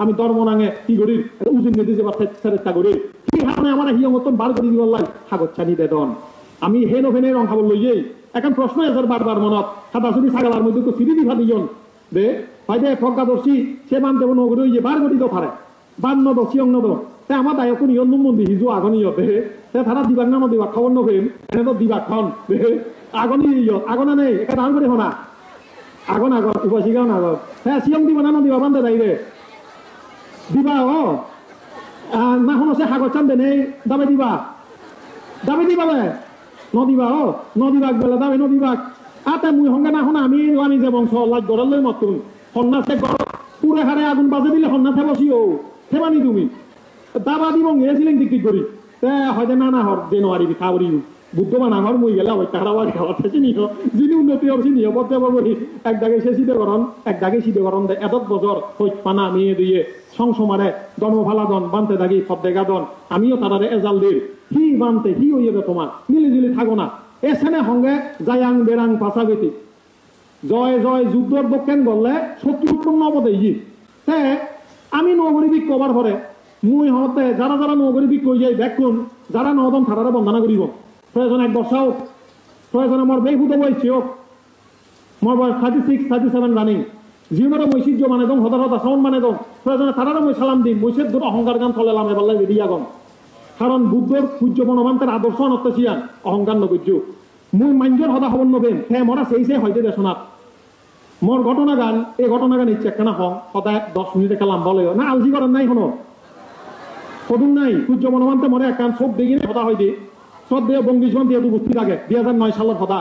আমি ধর্মনাঙে কি করি উজিন নদী যে চেষ্টা করি কি হানে আমার হিয় মতন বার করি দিবাল্লাই সাগর চানি দেদন আমি হেন ওভেনে রং খাবার লইয়েই এখন প্রশ্ন আছে বারবার মনত সাদা সুদি ছাগালার মধ্যে তো সিঁড়ি দিঘা দিজন দে হয়তো প্রজ্ঞাদর্শী সে বানতে নগরী যে বার করি তো পারে বান নদ সিয়ং নদ তে আমার দায়ক নিয়ন মন্দির হিজু আগনীয় দেহে তে তারা দিবাক নাম দিবা খবর নভেম এনে তো দিবাক খন দেহে আগনি আগনা নেই এটা দান করে হনা আগন আগত উপাসিকাও না আগত হ্যাঁ সিয়ং দিবা না দিবা বান্ধে যাই রে দিবা না হন সে হাগর চান্দে নেই দাবে দিবা বে নদীবা নদীবাগ বেলা দাবে নদীবাগ আতে মুই হঙ্গে না হন আমি আমি যে বংশ লাজ গড়াল মতুন সন্ন্যাসে পুরে হারে আগুন বাজে দিলে সন্ন্যাসে বসিও থেবানি তুমি দাবা দিব গেছিলেন টিক করি হয়তো না হর যে নোয়ারি খাওয়ারি বুদ্ধ বানা হর মুই গেলে ওই তাহারা খাওয়ার থেকে নিও যিনি উন্নতি হচ্ছে নিও বলতে পারবো এক দাগে সে শীতকরণ এক দাগে শীতকরণ দেয় এত বছর হই পানা মেয়ে দিয়ে সংসমারে দন ফালাদন বানতে দাগি সব দেগাদন আমিও তারারে এজাল দিই হি বানতে হি হইয়ে তোমার মিলিজুলি থাকো না এখানে সঙ্গে জায়াং বেরাং পাশাবেতি জয় জয় যুদ্ধর দক্ষিণ গলে শত্রুপূর্ণ অবদে ই তে আমি নগরীবিক কবার পরে মুই হতে যারা যারা নগরীবিক কই যাই দেখুন যারা নদম থারারে বন্দনা করিব প্রয়োজন এক বর্ষা হোক প্রয়োজনে মোর বেহুদ বয়সী হোক মোর বয়স 36 37 রানিং জীবনের মৈশিজ্য মানে দম হদার হদা সাউন্ড মানে দম প্রয়োজনে তারারে মই সালাম দিন মৈশের দূর অহংকার গান চলেলাম এবার বেরিয়ে আগম কারণ বুদ্ধর সূর্য মনোমান্তের আদর্শ নত্যান অহংকার নগর্য মুই মাঞ্জর হদা হবন নবেন হ্যাঁ মরা সেই হইতে দেশনাথ মোর ঘটনা গান এই ঘটনা গান ইচ্ছে একখানা হং সদায় 10 মিনিট একটা লাম্বা লয় না আলজি করার নাই হনো কদুন নাই সূর্য মনোমান্তে মরে এক কান সব দেখি হদা হয় দি শ্রদ্ধেয় বঙ্গীজমান দিয়ে উপস্থিত আগে 2009 সালের হদা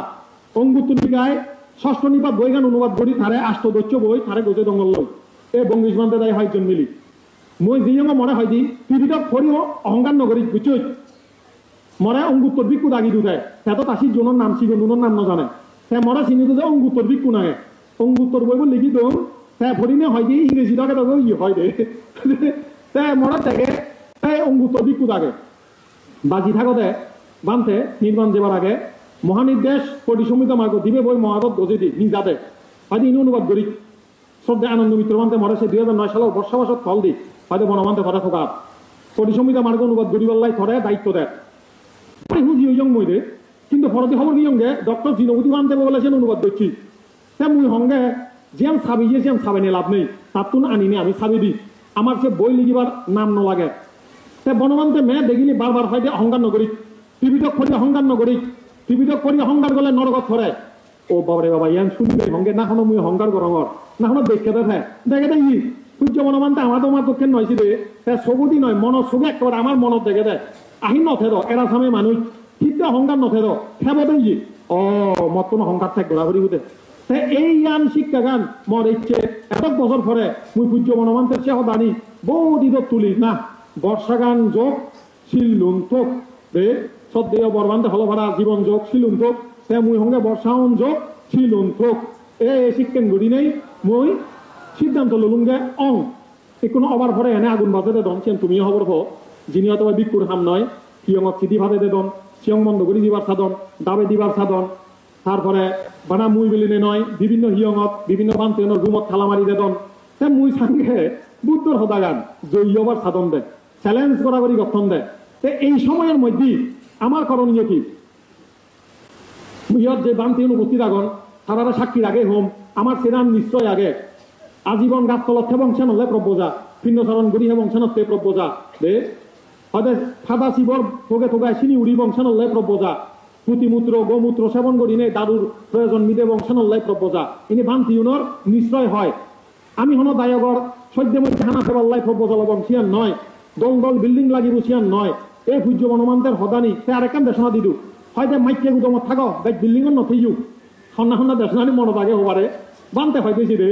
অঙ্গুত্তরিকায় ষষ্ঠ নিপাত বই গান অনুবাদ করি তারে আষ্টদৈত্য বই তারে গোজে দঙ্গল লই এই বঙ্গীজমানতে দায় হয় জন মিলি মই যিয়ে মনে হয় দি পৃথিবীত ফরিও অহংকার নগরী বুঝছই মরে অঙ্গুত্তর বিক্ষু দাগি দুটায় সে তো তাসির জনের নাম ছিল নুনের নাম না জানে সে মরে চিনি তো অঙ্গুত্তর বিক্ষু নাগে অঙ্গুত্তর বই লিখি তো সে ফরিনে হয় দি ইংরেজি দাগে তো ই হয় দে সে মরে থেকে অঙ্গুত্তর বিক্ষু দাগে বাজি থাকতে বানতে নির্মাণ যাবার আগে মহানির্দেশ পরিসমিত মার্গ দিবে বই মহাগত গজে দি নিজাতে হয়তো ইনি অনুবাদ করি শ্রদ্ধা আনন্দ মিত্র মানতে মরে সে 2009 সালের বর্ষাবাসত ফল দি হয়তো বনমানতে ঘরে থকা পরিসমিত মার্গ অনুবাদ করিবাল্লাই ধরে দায়িত্ব দেয় হুজি ওই মই দে কিন্তু ফরতি খবর কি সঙ্গে ডক্টর জিনবতী মানতে বলে সে অনুবাদ করছি সে মুই সঙ্গে যেম ছাবি যে যেম ছাবে লাভ নেই তার তুন আনিনি আমি ছাবি দি আমার সে বই লিখিবার নাম নলাগে সে বনমানতে মেয়ে দেখিলি বারবার হয় অহংকার নগরী টিভিটক করি অহংকার নগরী টিভিটক করি অহংকার গলে নরকত ফরে ও বাবারে বাবা ইয়ান শুনবে সঙ্গে না কোনো মুই অহংকার করঙর না কোনো দেখে দেখে দেখে দেখি সূর্য মনোমানতে আমার তোমার দক্ষিণ নয়ছি রে সবুদি নয় মন সবে একবার আমার মনত দেখে দেয় আহিন নথের এরা সামে মানুষ ঠিক অহংকার নথের খেবতে ই ও মত কোনো অহংকার থাক ঘোরাঘুরি হতে এই ইয়ান শিক্ষা গান মর ইচ্ছে এত বছর পরে মুই সূর্য মনোমান্তের সে দানি বহু দিদত তুলি না বর্ষা গান যোগ শিলুন থোক রে শ্রদ্ধেয় বরবান্তে হল ভাড়া জীবন যোগ শিলুন থোক সে মুই সঙ্গে বর্ষাউন যোগ শিলুন থোক এই শিক্ষেন গড়ি নেই মই সিদ্ধান্ত ললুঙ্গে অং কোনো অবার পরে এনে আগুন বাজে দন সেন তুমিও খবর হো যিনি হয়তো বিক্ষুর হাম নয় সিয়ঙত চিঠি ভাতে দেদন সিয়ং বন্ধ করি দিবার সাধন দাবে দিবার সাধন তারপরে বানা মুই বেলিনে নয় বিভিন্ন হিয়ঙত বিভিন্ন বান্তেন রুমত থালা মারি দেদন সে মুই সঙ্গে বুদ্ধর হদাগান জয়বার সাধন দেয় চ্যালেঞ্জ করা করি গঠন দেয় এই সময়ের মধ্যে আমার করণীয় কি ইয়ত যে বান্তি উপস্থিত আগন তারা সাক্ষীর আগে হোম আমার সেরান নিশ্চয় আগে আজীবন গাছ তলত বংশান হলে প্রব্যজা পিণ্ডচরণ গড়ি হে বংশানতে প্রব্যজা দে হয়তো ফাদা শিবর থোকে থোকায় চিনি উড়ি বংশান হলে প্রব্যজা পুতিমূত্র গোমূত্র সেবন করি নেই দাদুর প্রয়োজন মিদে বংশান হলে প্রব্যজা ইনি বান্তি ইউনর নিশ্চয় হয় আমি হন দায়গর সদ্য মধ্যে হানা ফেবাল্লাই প্রব্যজা বংশিয়ান নয় দল দল বিল্ডিং লাগি বসিয়ান নয় এই সূর্য মনোমান্তের হদানি সে আর একান দেশনা দিদু হয়তো মাইকে গুদমত থাকো বেশ বিল্ডিংত নথিও সন্না সন্না দেশনানি মনত আগে হবারে বানতে হয়তেছি রে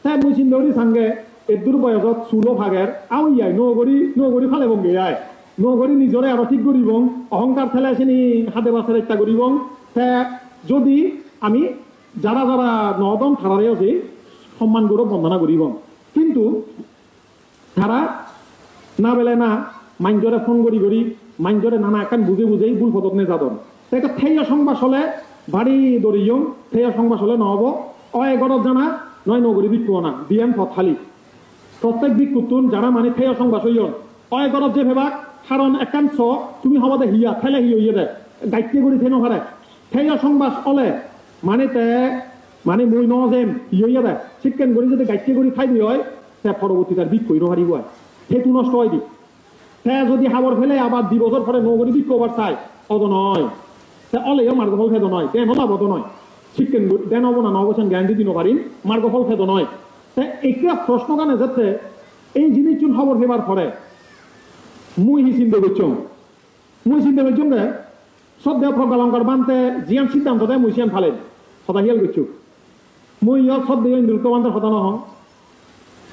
তাই মুই চিন্তা সঙ্গে এদুর বয়সত চুলো ভাগের আও ইয়াই নগরী ফালে বঙ্গে আয় নগরী নিজরে আরো ঠিক করিব অহংকার ঠেলে আসেনি হাতে বাসের একটা করিব যদি আমি যারা যারা নদম থানারে আছে সম্মান গৌরব বন্দনা করিব কিন্তু তারা না বেলে না মাইঞ্জরে ফোন করি মাইঞ্জরে নানা একান বুঝে বুঝেই ভুল পদক নে যাদন এটা থেয় সংবাস হলে বাড়ি দরিয়ম থেয় সংবাস হলে নহব অগরত জানা নয় নগরী বিক্ষু না বিএম পথালি প্রত্যেক বিক্ষুতুন যারা মানে থেয় সংবাস হইয়ন অগরত যে ভেবাক কারণ একাংশ তুমি হবদে হিয়া ঠেলে হিয়ে দে গাইতে করি থেন হারে থেয় সংবাস হলে মানে তে মানে মই নজেম ইয়ে দে চিকেন করি যদি গাইতে করি খাই দি হয় তে পরবর্তী তার বিক্ষু হারিব হয় সেতু নষ্ট হয় দি যদি হাবর ফেলে আবার 2 বছর পরে নগরী বিক্ষু আবার চাই অদ নয় অলেও মার্গফল ফেদ নয় দেন হল আবদ নয় চিকেন দেন হবো না নবছেন গ্যারান্টি দিন পারিন মার্গফল ফেদ নয় একটা প্রশ্ন কানে যাচ্ছে এই জিনিস চুন খবর ফেবার পরে মুই চিন্তা করছম গে সব দেহ প্রজ্ঞালঙ্কার বানতে জিয়ান সিদ্ধান্ত দেয় মুই সিয়ান ফালেন সদা হিয়াল করছু মুই সব দেহ ইন্দুলকে বানতে সদা নহং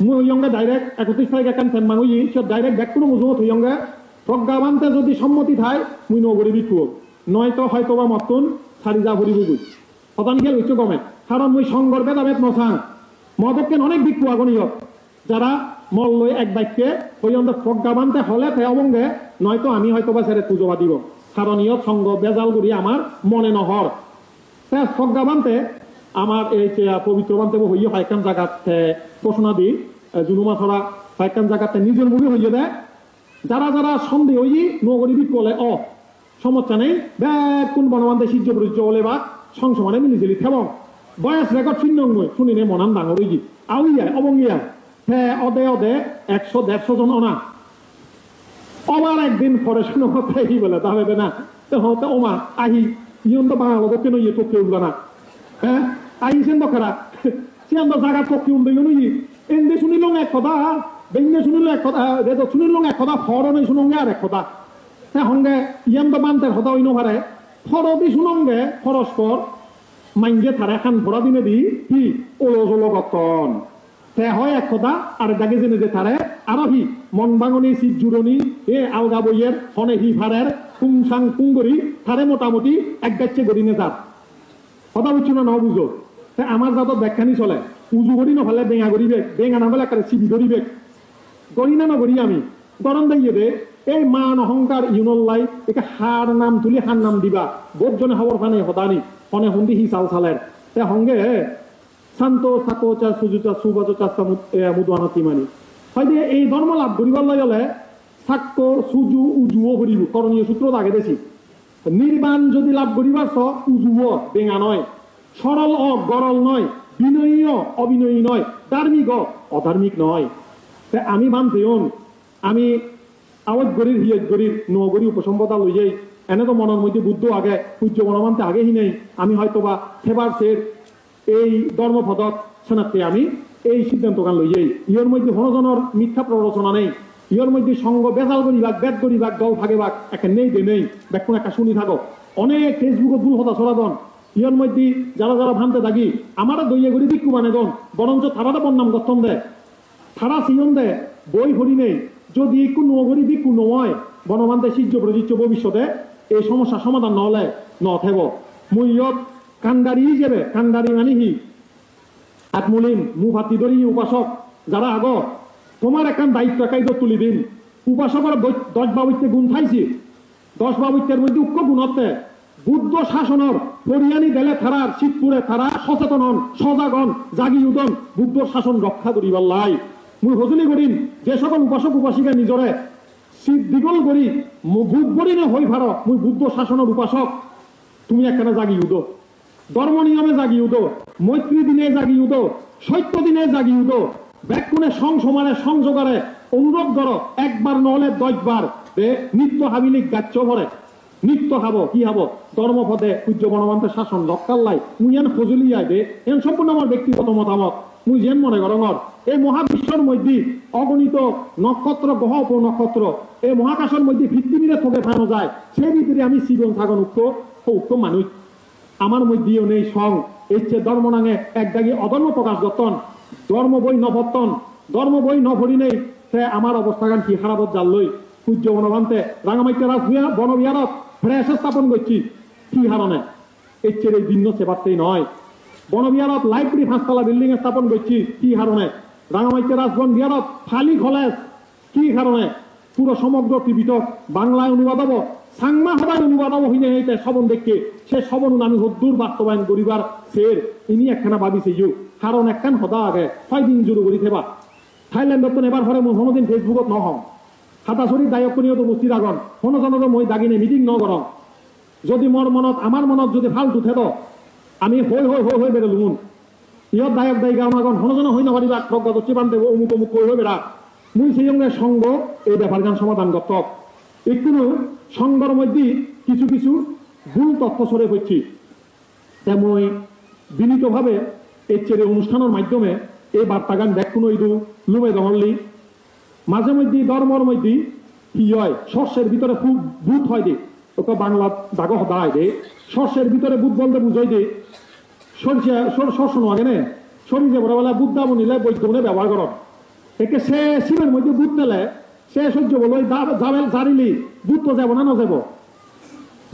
মুই হইয়ঙ্গে ডাইরেক্ট 31 তারিখ একান ফেনমান হই সব ডাইরেক্ট ব্যাক কোনো মুজুমত হইয়ঙ্গে প্রজ্ঞা বানতে যদি সম্মতি থাই মুই নগরী বিক্ষু নয়তো হয়তো বা মতন সারি যা ভরি বুঝুই সদা হিয়াল করছু গমে কারণ মুই সংগর বেদাবেদ নসাং মদকেন অনেক বিক্ষু আগনীয় যারা মল লই এক বাক্যে ওই অন্তর প্রজ্ঞা বানতে হলে তে অবঙ্গে নয়তো আমি হয়তো বা ছেড়ে পুজোবা দিব কারণ ইয়ত সঙ্গ বেজাল করি আমার মনে নহর প্রজ্ঞা বানতে আমার এই পবিত্র বানতে হইয়ে পাইকান জায়গাত ঘোষণা দি জুনুমা ছড়া পাইকান জায়গাতে নিজের মুখে হইয়ে দেয় যারা যারা সন্দেহ হই নগরী বিক বলে সমস্যা নেই ব্যাগ কোন বনবান্তে সিজ্জ পরিজ্য বলে বা সংসমানে মিলিজিলি থেবং বয়স রেকর্ড শূন্য শুনি নে মনান ডাঙর হই আউইয়া অবঙ্গিয়া হ্যাঁ অদে 100-150 জন অনা আবার একদিন পরে শুনে এই বলে তা হবে না হতে ওমা আহি ইয়ন তো বাংলা কেন ইয়ে তো কেউ না হ্যাঁ আহিছেন তো খারা সিয়ান তো জায়গা তো কেউ দেয় নই এনদে শুনিল এক কথা বেঙ্গে শুনিল এক কথা রেতো শুনিল এক কথা ফরনে শুনঙ্গে আর এক কথা হ্যাঁ হঙ্গে ইয়ান তো বানতে কথা হইন পারে ফরদি শুনঙ্গে পরস্পর মাইঙ্গে থারে খান ভরা দিনে দি কি ওলো গতন হয় এক কথা আর ডাকে জেনে যে তারে আরো হি মন ভাঙনি শীত জুড়নি আলগা বইয়ের হনে হি ফারের ফুংসাং ফুঙ্গরি তারে মোটামুটি এক গাচ্ছে গড়ি নে যার কথা বুঝছো না বুঝো আমার যাতে ব্যাখ্যানি চলে উজু করি না ফেলে বেঙা করিবে বেঙা না ফেলে একটা সিবি ধরিবে গড়ি না গড়ি আমি গরম দাইয়ে দে এই মান অহংকার ইউনল্লাই একে হার নাম তুলি হার নাম দিবা বোধ জনে খবর ফানে হদানি হনে হন্দি হি চাল চালের হঙ্গে শান্ত সাকোচা সুজুচা সুবাচা মুদুয়ানা তিমানি হয়তো এই ধর্ম লাভ করিবার হলে সাক্য সুজু উজুও করিব করণীয় সূত্র আগে দেখি নির্বাণ যদি লাভ করিবার উজুও বেঙা নয় সরল গরল নয় বিনয়ী অবিনয়ী নয় ধার্মিক অধার্মিক নয় আমি মানতেন আমি আওয়াজ গরির হিয়াজ গরির নগরী উপসম্পদা লইয়াই এনে তো মনের মধ্যে বুদ্ধ আগে সূর্য মনমানতে আগেই নেই আমি হয়তো বা সেবার সের এই ধর্মপদক শোনাতে আমি এই সিদ্ধান্ত গান লইয়াই ইয়র মধ্যে হনজনের মিথ্যা প্ররোচনা নেই ইয়র মধ্যে সঙ্গ বেজাল করিবাক বেদ করিবাক দল ভাগেবাক একে নেই দে নেই দেখুন একটা শুনি থাকো অনেক ফেসবুকে ভুল হতা ছড়াদন ইয়র মধ্যে যারা যারা ভানতে থাকি আমারা দইয়ে করি বিক্ষু মানে দন বরঞ্চ তারাটা বন্যাম গঠন দে তারা সিয়ন দে বই ভরি নেই যদি কোনো নগরী বিক্ষু নয় বনমান্তে সিজ্জ প্রযোজ্য ভবিষ্যতে এই সমস্যা সমাধান নহলে নথেব মুই ইয়ত কান্ডারি হিসেবে কান্ডারি মানে হি আত্মলিম মুভাতি ধরি উপাসক যারা আগ তোমার এখন দায়িত্ব কাইদ তুলি দিন উপাসকের 10 বাবুতে গুণ খাইছি 10 বাবুতের মধ্যে উক্ষ গুণতে বুদ্ধ শাসনের পরিয়ানি দেলে থারার শীতপুরে থারা সচেতন হন সজাগ হন জাগি উদন বুদ্ধ শাসন রক্ষা করিবার লাই মুই হজুলি করিম যে সকল উপাসক উপাসিকা নিজরে শীত দীঘল করি বুক করি না হই ভার মুই বুদ্ধ শাসনের উপাসক তুমি একখানা জাগি উদো ধর্ম নিয়মে জাগি উদো মৈত্রী দিনে জাগি উদো সত্য দিনে জাগি উদো ব্যাকুণে সংসমানে সংযোগারে অনুরোধ করো একবার নহলে 10 বার নিত্য হাবিলিক গাচ্ছ ভরে নিত্য হাব কি হাব ধর্মপদে সূর্য বনমান্তের শাসন রক্ষার লাই মুই এন ফজলি আইবে এন সম্পূর্ণ আমার ব্যক্তিগত মতামত মুই যেন মনে করঙর এই মহাবিশ্বের মধ্যে অগণিত নক্ষত্র গ্রহ উপ নক্ষত্র এই মহাকাশের মধ্যে পৃথিবীরে থকে ফানো যায় সেই ভিতরে আমি জীবন থাকুন উক্ত মানুষ আমার মধ্যেও নেই সং ইচ্ছে ধর্ম নাঙে এক দাগি অধর্ম প্রকাশ গতন ধর্ম বই নভত্তন ধর্ম বই নভরি নেই সে আমার অবস্থাগান কি হারাবত জাল লই সূর্য বনবান্তে রাঙামাইতে রাজবিয়া বনবিহারত ফ্রেশ স্থাপন করছি কি হারণে ইচ্ছের এই ভিন্ন সেবাতেই নয় বনবিহারত লাইব্রেরি 5তলা বিল্ডিং স্থাপন করছি কি কারণে? রাঙামাটিতে রাজবন বিহারত ফালি কলেজ কি কারণে? পুরো সমগ্র পৃথিবীত বাংলায় অনুবাদ হব, সাংমা সবাই অনুবাদ হব হইনে হইতে সবন দেখে সে সবন আমি হদ্দুর বাস্তবায়ন করিবার ফের ইনি একখানা ভাবিছে ইউ কারণ একখান সদা আগে 6 দিন জুড়ে করি থেবা থাইল্যান্ডত তো এবার পরে মই কোনোদিন ফেসবুকত নহম হাতাচুরি দায়ক নিয়ত উপস্থিত আগন কোনোজনতো মই দাগিনে মিটিং নকৰম যদি মোৰ মনত আমার মনত যদি ফালতু থেদ আমি হৈ বেরোলুন ইহত দায়ক দায়িকা আমাগন কোনোজন হই নপারিবা প্রজ্ঞাদর্শী বান্ধে অমুক অমুক হয়ে বেড়া মুই সেই সঙ্গে সঙ্গ এই ব্যাপারগান সমাধান করতক একটু সঙ্গর মধ্যে কিছু কিছু ভুল তথ্য সরে হচ্ছি মই বিনীতভাবে এই চেরে অনুষ্ঠানের মাধ্যমে এই বার্তাগান ব্যাকুণ ইদু লুমে দহলি মাঝে মধ্যে ধর্মর মধ্যে কি হয় শস্যের ভিতরে খুব ভূত হয় দে ওকে বাংলা দাগ হদায় দে শস্যের ভিতরে ভূত বলতে বুঝাই দে শস্য নয় নে শরীরে বড়বেলা বুদ্ধা বনিলে বৈদ্যমনে ব্যবহার কর একে সে শিবের মধ্যে ভূত নেলে সে সহ্য বলো যাবেল জারিলি ভূত তো যাব না যাব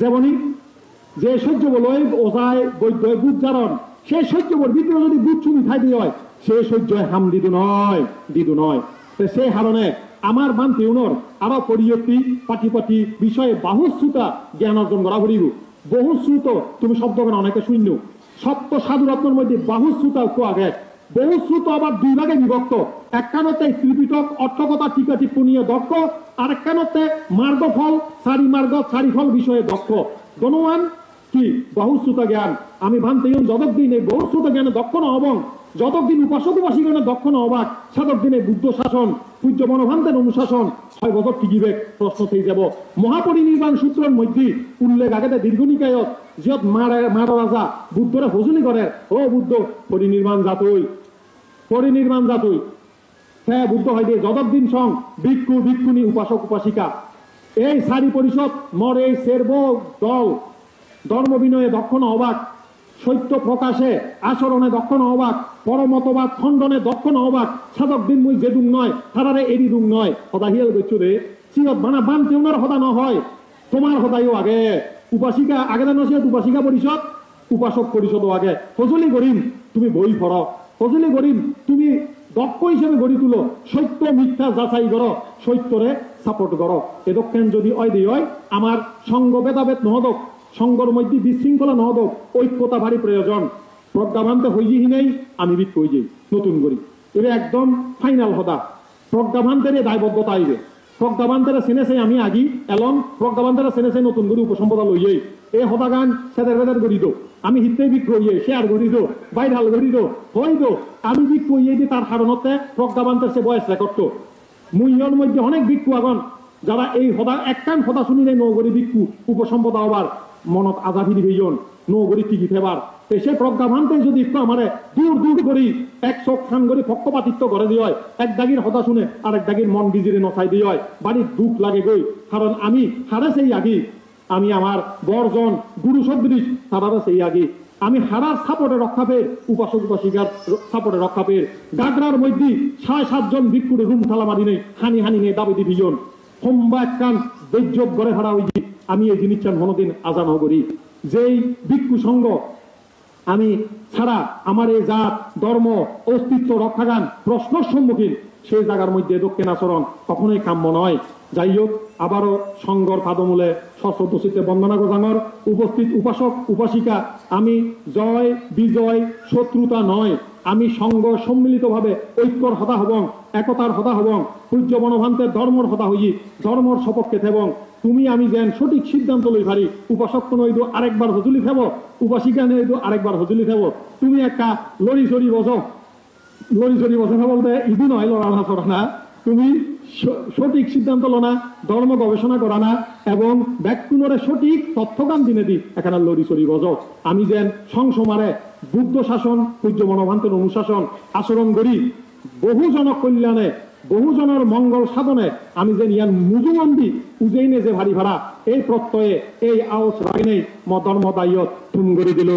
যেমনই যে সহ্য বলো ওজায় বৈদ্য ভূত জারণ সে সহ্য বল ভিতরে যদি ভূত চুমি খাই দিয়ে হয় সে সহ্য হাম দিদু নয় সে কারণে আমার বান্তি উনর আরো পরিয়তি পাটি বিষয়ে বাহুশ্রুতা জ্ঞান অর্জন করা পড়িব বহুশ্রুত তুমি শব্দগান অনেকে শূন্য সপ্ত সাধু রত্নের মধ্যে বাহুশ্রুতা আগে বহুশ্রুত আবার দুই ভাগে বিভক্ত একখানতে ত্রিপিটক অর্থকতা টিকা টিপ্পণীয় দক্ষ আর একখানতে মার্গফল চারি ফল বিষয়ে দক্ষ গণমান কি বহুশ্রুত জ্ঞান আমি ভান্তি যতদিন এই বহুশ্রুত জ্ঞানে দক্ষ ন হবং যতদিন উপাসক উপাসিগণে দক্ষ ন হবাক সেতদিনে বুদ্ধ শাসন পূজ্য বনভান্তের অনুশাসন 6 বছর টিকিবে প্রশ্ন থেকে যাব মহাপরিনির্বাণ সূত্রের মধ্যে উল্লেখ আগেতে দীর্ঘনিকায়ত যত মার রাজা বুদ্ধরে হজুলি করে ও বুদ্ধ পরিনির্বাণ জাতই হ্যাঁ বুদ্ধ হয় দিয়ে যতদিন সং ভিক্ষু ভিক্ষুণী উপাসক উপাসিকা এই সারি পরিষদ মর এই সের্ব দল ধর্ম বিনয়ে দক্ষ ন হবাক সত্য প্রকাশে আচরণে দক্ষ ন হবাক পরমতবাদ খণ্ডনে দক্ষ ন হবাক সাধক দিন মুই যে দুং নয় তারারে এরি দুং নয় সদা হিয়াল গেছো রে চিরত বানা বান তেউনার সদা নহয় তোমার সদাইও আগে উপাসিকা আগে নসিয়ত উপাসিকা পরিষদ উপাসক পরিষদও আগে ফজলি করিম তুমি বই পড়ো ফজলি করিম তুমি দক্ষ হিসেবে গড়ি তুলো সত্য মিথ্যা যাচাই করো সত্যরে সাপোর্ট করো এদক্ষেন যদি অয় দি হয় আমার সঙ্গ ভেদাভেদ নহদক সঙ্গর মধ্যে বিশৃঙ্খলা নহদক ঐক্যতা ভারী প্রয়োজন প্রজ্ঞাভান্তে হইহি নেই আমি বিক হয়ে যাই নতুন করি এটা একদম ফাইনাল হদা প্রজ্ঞাভান্তের দায়বদ্ধতা আইবে প্রজ্ঞাভান্তের সেনেছে আমি আগি এলম প্রজ্ঞাভান্তের সেনেছে নতুন করে উপসম্পদা লইয়েই এই হদা গান সেদের বেদের গড়ি দো আমি হিতে বিক হইয়ে শেয়ার গড়ি দো বাইরাল গড়ি দো হই দো আমি বিক হইয়ে দি তার কারণতে প্রজ্ঞাভান্তের সে বয়স রেকর্ড মুইয়র মধ্যে অনেক ভিক্ষু আগন যারা এই হদা একটান হদা শুনিলে নগরী ভিক্ষু উপসম্পদা হবার মনত আজাফিরি হইয়ন নগরী টিকি ফেবার সে প্রজ্ঞাভান্তে যদি একটু আমারে দূর করি এক চোখ খান করে পক্ষপাতিত্ব করে দিয়ে হয় এক দাগির হতা শুনে আর এক দাগির মন বিজিরে নচাই দিয়ে হয় বাড়ির দুঃখ লাগে গই কারণ আমি হারে সেই আগি আমি আমার বর্জন গুরু সদৃশ তারা সেই আগি আমি হারার সাপোর্টে রক্ষা পেয়ে উপাসক উপাসিকার সাপোর্টে রক্ষা পেয়ে গাগরার মধ্যে 6-7 জন ভিক্ষুরে রুম থালা মারি নেই হানি নেই দাবি দিবিজন হোম্বা একখান বেজ্জত গড়ে হারা হই আমি এই জিনিস চান কোনোদিন আজান করি যেই ভিক্ষু সঙ্গ আমি ছাড়া আমার এই জাত ধর্ম অস্তিত্ব রক্ষাগান প্রশ্নের সম্মুখীন সেই জায়গার মধ্যে দক্ষিণ আচরণ কখনোই কাম্য নয় যাই হোক আবারও সঙ্গর পাদমূলে সশ্রদ্ধচিত্তে বন্দনা গোজাঙর উপস্থিত উপাসক উপাসিকা আমি জয় বিজয় শত্রুতা নয় আমি সঙ্গ সম্মিলিতভাবে ঐক্যর হতা হবং একতার হতা হবং পূজ্য বনভান্তের ধর্মর হতা হই ধর্মর সপক্ষে থেবং তুমি আমি যেন সঠিক সিদ্ধান্ত লই পারি উপাসক নইদো আরেকবার হজুলি থেব উপাসিকা নইদো আরেকবার হজুলি থেব তুমি একটা লড়ি চড়ি বসো বলতে ইদু নয় লড়ানা চড়া না তুমি সঠিক সিদ্ধান্ত লো না ধর্ম গবেষণা করা না এবং ব্যক্তিনরে সঠিক তথ্যগান দিনে দি এখানে লড়ি চড়ি বসো আমি যেন সংসমারে বুদ্ধ শাসন পূজ্য বনভান্তের অনুশাসন আচরণ করি বহুজনক কল্যাণে বহুজনের মঙ্গল সাধনে আমি যে ইয়ান মুজুমন্দি উজেইনে যে ভারী ভাড়া এই প্রত্যয়ে এই আওস রাগিনে মদর্ম দায়ত তুম করে দিল।